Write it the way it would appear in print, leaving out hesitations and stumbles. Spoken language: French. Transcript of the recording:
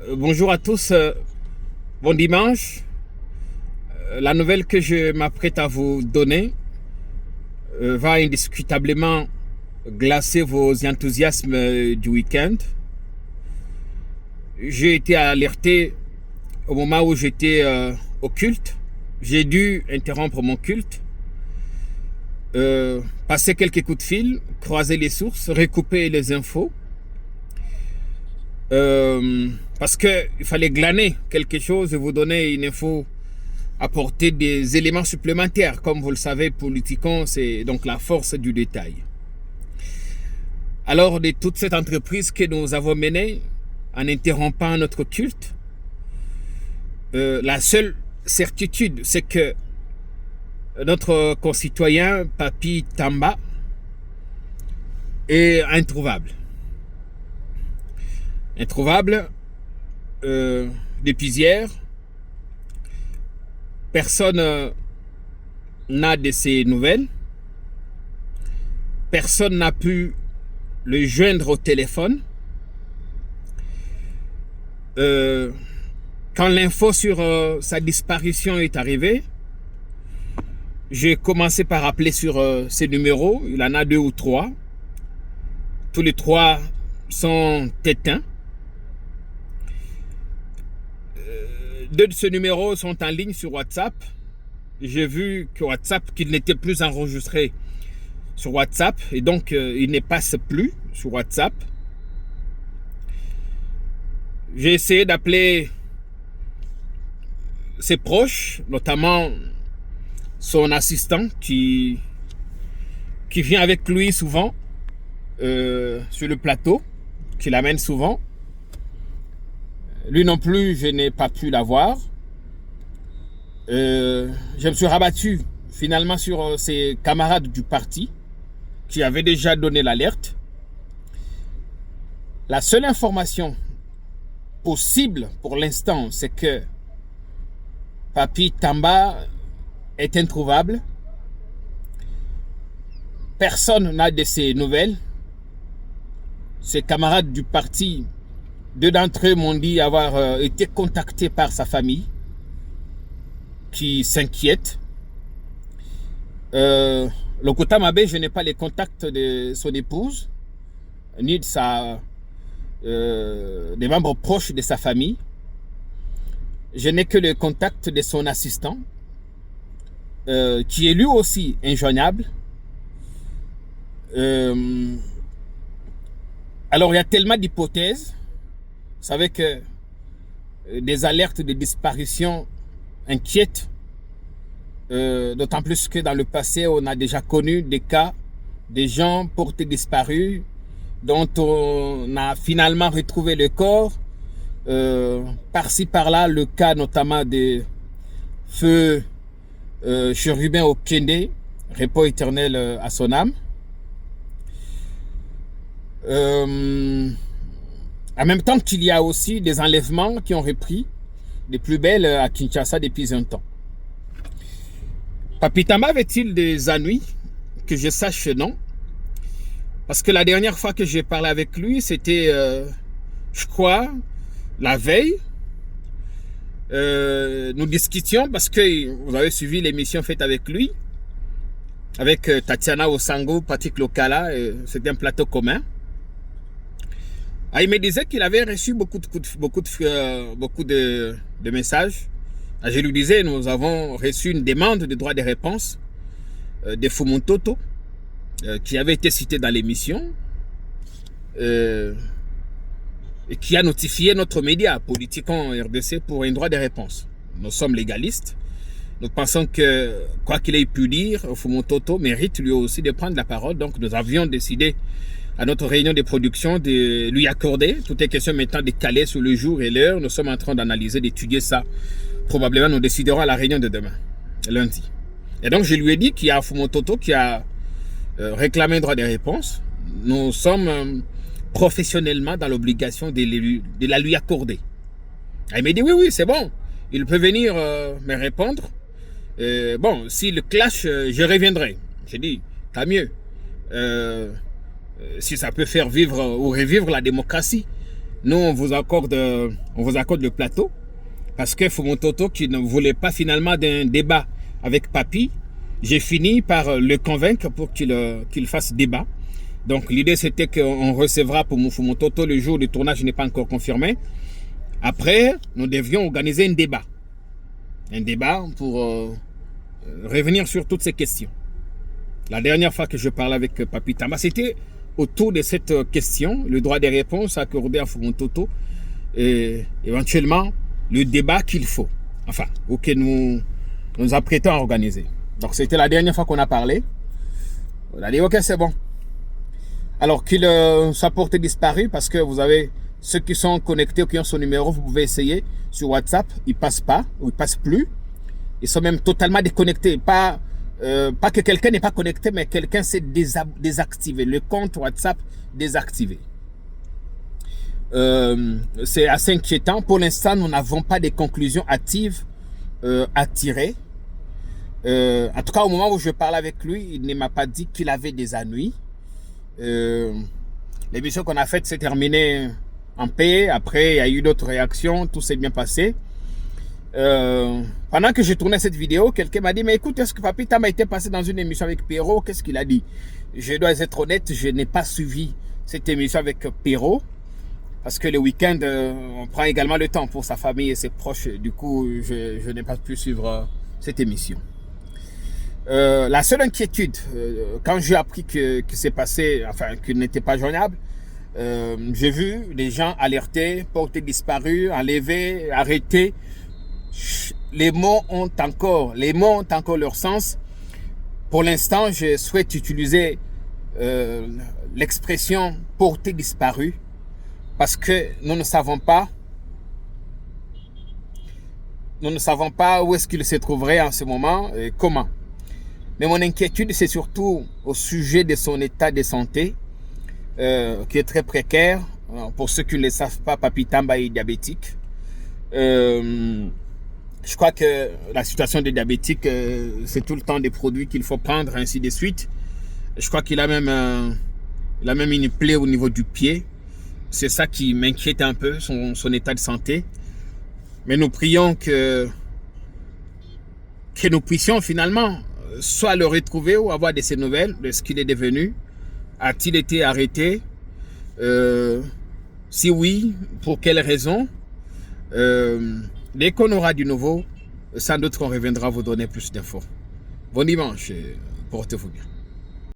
Bonjour à tous, bon dimanche. La nouvelle que je m'apprête à vous donner va indiscutablement glacer vos enthousiasmes du week-end. J'ai été alerté au moment où j'étais au culte. J'ai dû interrompre mon culte, passer quelques coups de fil, croiser les sources, recouper les infos. Parce qu'il fallait glaner quelque chose et vous donner une info, apporter des éléments supplémentaires. Comme vous le savez, Politikon, c'est donc la force du détail. Alors, de toute cette entreprise que nous avons menée, en interrompant notre culte, la seule certitude, c'est que notre concitoyen, Papi Tamba, est introuvable. Introuvable depuis hier. Personne n'a de ses nouvelles. Personne n'a pu le joindre au téléphone. Quand l'info sur sa disparition est arrivée, j'ai commencé par appeler sur ses numéros. Il en a 2 ou 3. Tous les 3 sont éteints. 2 de ces numéros sont en ligne sur WhatsApp. J'ai vu que WhatsApp, qu'il n'était plus enregistré sur WhatsApp et donc il ne passe plus sur WhatsApp. J'ai essayé d'appeler ses proches, notamment son assistant qui vient avec lui souvent sur le plateau, qui l'amène souvent. Lui non plus, je n'ai pas pu l'avoir. Je me suis rabattu finalement sur ses camarades du parti qui avaient déjà donné l'alerte. La seule information possible pour l'instant, c'est que Papi Tamba est introuvable. Personne n'a de ses nouvelles. Ses camarades du parti, 2 d'entre eux m'ont dit avoir été contactés par sa famille qui s'inquiète. Lokuta Mabe, je n'ai pas les contacts de son épouse ni de des membres proches de sa famille. Je n'ai que le contact de son assistant qui est lui aussi injoignable. Alors il y a tellement d'hypothèses. Vous savez que des alertes de disparition inquiètent, d'autant plus que dans le passé, on a déjà connu des cas de gens portés disparus dont on a finalement retrouvé le corps. Par-ci, par-là, le cas notamment de feu Chérubin Okende, repos éternel à son âme. En même temps qu'il y a aussi des enlèvements qui ont repris des plus belles à Kinshasa depuis un temps. Papi Tamba avait-il des ennuis? Que je sache, non. Parce que la dernière fois que j'ai parlé avec lui, c'était, je crois, la veille. Nous discutions parce que vous avez suivi l'émission faite avec lui, avec Tatiana Osango, Patrick Lokala, c'était un plateau commun. Ah, il me disait qu'il avait reçu beaucoup de messages. Ah, je lui disais, nous avons reçu une demande de droit de réponse de Fumuntoto qui avait été cité dans l'émission et qui a notifié notre média Politikon RDC pour un droit de réponse. Nous sommes légalistes. Nous pensons que, quoi qu'il ait pu dire, Fumuntoto mérite lui aussi de prendre la parole. Donc nous avions décidé à notre réunion de production de lui accorder. Toutes les questions maintenant décalées sur le jour et l'heure. Nous sommes en train d'analyser, d'étudier ça. Probablement, nous déciderons à la réunion de demain, lundi. Et donc, je lui ai dit qu'il y a Fumuntoto qui a réclamé un droit de réponse. Nous sommes professionnellement dans l'obligation de la lui accorder. Il m'a dit, oui, c'est bon. Il peut venir me répondre. Bon, s'il clash, je reviendrai. J'ai dit, tant mieux. Si ça peut faire vivre ou revivre la démocratie, nous, on vous accorde le plateau. Parce que Foumontoto, qui ne voulait pas finalement d'un débat avec Papy, j'ai fini par le convaincre pour qu'il fasse débat. Donc l'idée c'était qu'on recevra pour Foumontoto le jour du tournage n'est pas encore confirmé. Après, nous devions organiser un débat. Un débat pour revenir sur toutes ces questions. La dernière fois que je parlais avec Papy Tamba, c'était autour de cette question, le droit des réponses accordé à Foumontoto et éventuellement le débat qu'il faut, enfin, ou que nous nous apprêtons à organiser. Donc c'était la dernière fois qu'on a parlé. On a dit ok, c'est bon. Alors qu'il soit porté disparu, parce que vous avez ceux qui sont connectés ou qui ont son numéro, vous pouvez essayer sur WhatsApp, ils passent pas, ou ils passent plus. Ils sont même totalement déconnectés. Pas que quelqu'un n'est pas connecté, mais quelqu'un s'est désactivé. Le compte WhatsApp désactivé. C'est assez inquiétant. Pour l'instant, nous n'avons pas de conclusions hâtives à tirer. En tout cas, au moment où je parle avec lui, il ne m'a pas dit qu'il avait des ennuis. L'émission qu'on a faite s'est terminée en paix. Après, il y a eu d'autres réactions. Tout s'est bien passé. Pendant que je tournais cette vidéo, quelqu'un m'a dit, mais écoute, est-ce que Papy Tamba était passé dans une émission avec Perrault? Qu'est-ce qu'il a dit? Je dois être honnête, je n'ai pas suivi cette émission avec Perrault. Parce que le week-end, on prend également le temps pour sa famille et ses proches. Du coup, je n'ai pas pu suivre cette émission. La seule inquiétude, quand j'ai appris que c'est passé, enfin, qu'il n'était pas joignable, j'ai vu des gens alertés, portés disparus, enlevés, arrêtés. Les mots ont encore leur sens. Pour l'instant, je souhaite utiliser l'expression porté disparu. Parce que nous ne savons pas où est-ce qu'il se trouverait en ce moment et comment. Mais mon inquiétude, c'est surtout au sujet de son état de santé, qui est très précaire. Pour ceux qui ne le savent pas, Papy Tamba est diabétique. Je crois que la situation des diabétiques, c'est tout le temps des produits qu'il faut prendre, ainsi de suite. Je crois qu'il a même une plaie au niveau du pied. C'est ça qui m'inquiète un peu, son état de santé. Mais nous prions que nous puissions finalement soit le retrouver ou avoir de ses nouvelles de ce qu'il est devenu. A-t-il été arrêté? Si oui, pour quelles raisons? Dès qu'on aura du nouveau, sans doute qu'on reviendra vous donner plus d'infos. Bon dimanche, portez-vous bien.